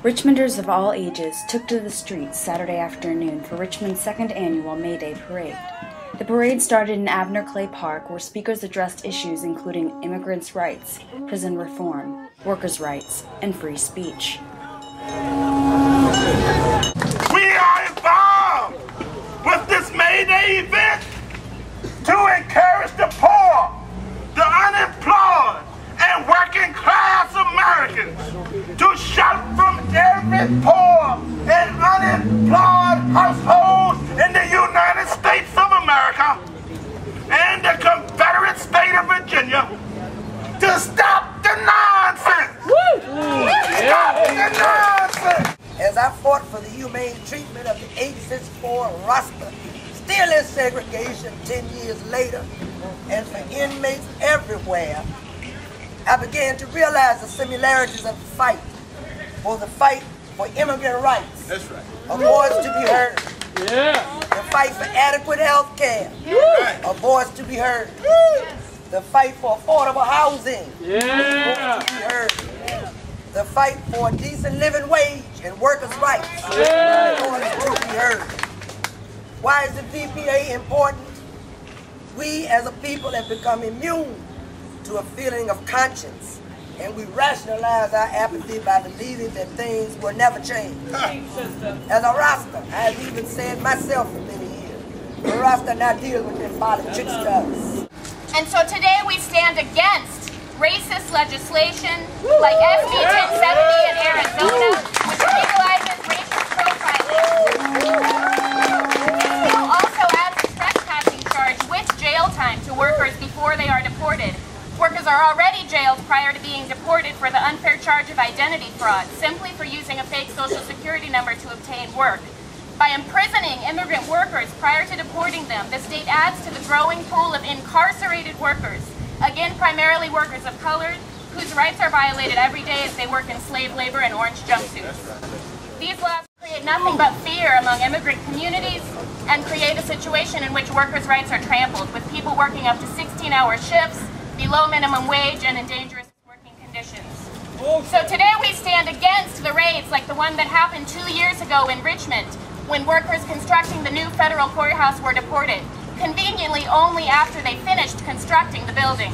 Richmonders of all ages took to the streets Saturday afternoon for Richmond's second annual May Day parade. The parade started in Abner Clay Park, where speakers addressed issues including immigrants' rights, prison reform, workers' rights, and free speech. We are involved with this May Day event to encourage the poor, the unemployed, and working class Americans to shout from every poor and unemployed household in the United States of America and the Confederate State of Virginia to stop the nonsense! Stop the nonsense! As I fought for the humane treatment of the 864 roster, still in segregation 10 years later, and for inmates everywhere, I began to realize the similarities of the fight for immigrant rights. That's right. A voice to be heard. Yeah. The fight for adequate health care. Yeah. A voice to be heard. The fight for affordable housing. Yeah. A voice to be heard. The fight for a decent living wage and workers' rights. Yeah. A voice to be heard. Why is the PPA important? We as a people have become immune to a feeling of conscience, and we rationalize our apathy by believing that things will never change. As a Rasta, I have even said myself for many years, the Rasta not deal with them politics. And so today we stand against racist legislation like SB 1070 in Arizona, which legalizes racist profiling. This bill also adds a trespassing charge with jail time to workers before they are deported. Workers are already jailed prior to being deported for the unfair charge of identity fraud, simply for using a fake social security number to obtain work. By imprisoning immigrant workers prior to deporting them, the state adds to the growing pool of incarcerated workers, again primarily workers of color, whose rights are violated every day as they work in slave labor and orange jumpsuits. These laws create nothing but fear among immigrant communities and create a situation in which workers' rights are trampled, with people working up to 16-hour shifts, below minimum wage, and in dangerous working conditions. So today we stand against the raids like the one that happened 2 years ago in Richmond, when workers constructing the new federal courthouse were deported, conveniently only after they finished constructing the building.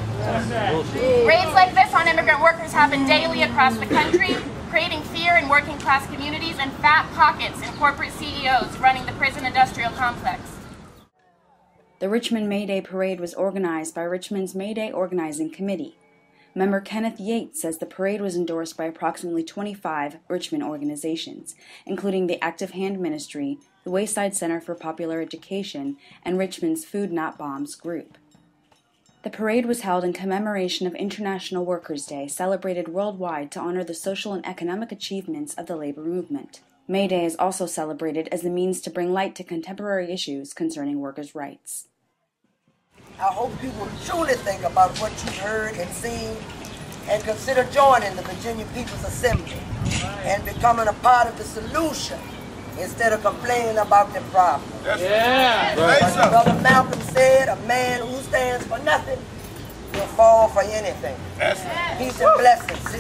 Raids like this on immigrant workers happen daily across the country, creating fear in working class communities and fat pockets in corporate CEOs running the prison industrial complex. The Richmond May Day Parade was organized by Richmond's May Day Organizing Committee. Member Kenneth Yates says the parade was endorsed by approximately 25 Richmond organizations, including the Active Hand Ministry, the Wayside Center for Popular Education, and Richmond's Food Not Bombs group. The parade was held in commemoration of International Workers' Day, celebrated worldwide to honor the social and economic achievements of the labor movement. May Day is also celebrated as the means to bring light to contemporary issues concerning workers' rights. I hope you will truly think about what you've heard and seen and consider joining the Virginia People's Assembly and becoming a part of the solution instead of complaining about the problem. Yeah. As Brother Malcolm said, a man who stands for nothing will fall for anything. Peace and blessings.